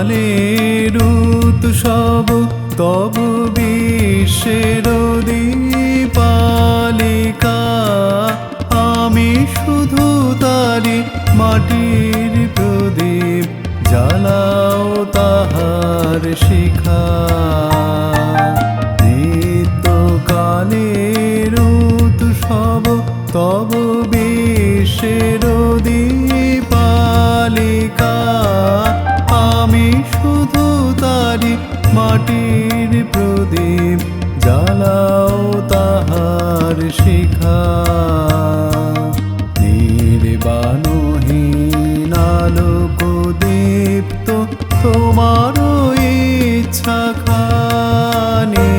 কালের উৎসব তব বিশ্বের দীপালিকা। আমি শুধু তারি মাটির প্রদীপ, জ্বালাও তাহার শিখা। নিত্যকালের উৎসব তব বিশ্বের দীপালিকা। আমি শুধু তারি মাটির প্রদীপ, জ্বালাও তাহার শিখা। নির্বাণহীন আলোক দীপ্ত তোমার ইচ্ছা খানি,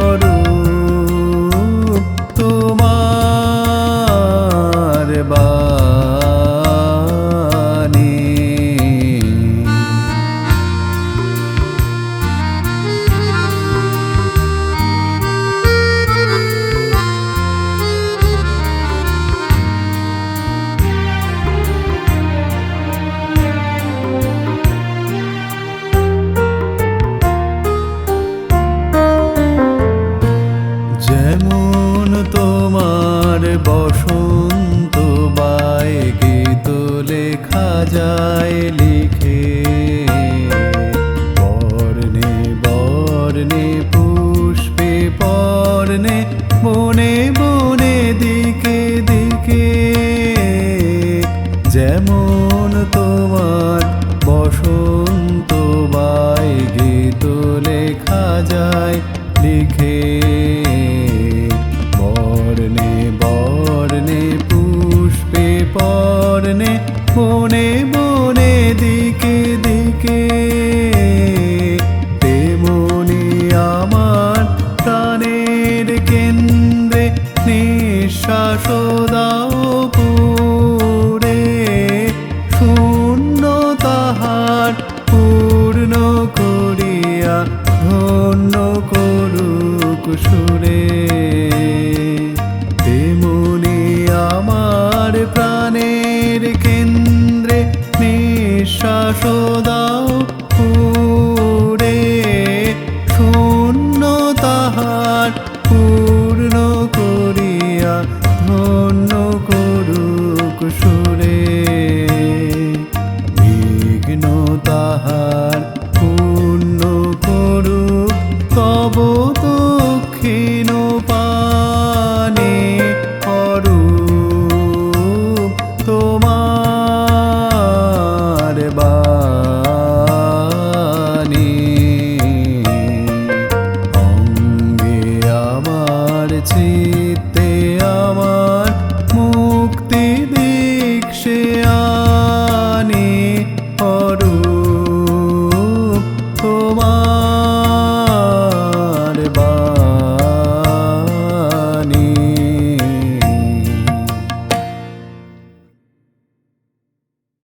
অরূপ তোমার বাণী। যেমন তোমার বসন্ত বায় গীত লেখা যায় লিখে, বর্ণে বর্ণে পুষ্পে পর্ণে, বনে বনে দিকে দিকে। যেমন তোমার বসন্ত বায় গীত লেখা যায় লিখে, বর্ণে বর্ণে পুষ্পে পর্ণে, বনে বনে দিকে দিকে। তেমনি আমার প্রাণের কেন্দ্রে নিঃশ্বাস দাও পুরে, শূন্য তাহার পূর্ণ করিয়া ধন্য করুক সুরে। তেমনি আমার প্রাণের কেন্দ্রে নিঃশ্বাস দাও পুরে, শূন্য তাহার পূর্ণ করিয়া ধন্য করুক সুরে। বিঘ্ন তাহার পূর্ণ করুক তব দক্ষিণ পানে, অরূপ তোমার বাণী। অঙ্গে আমার চিত্তে আমার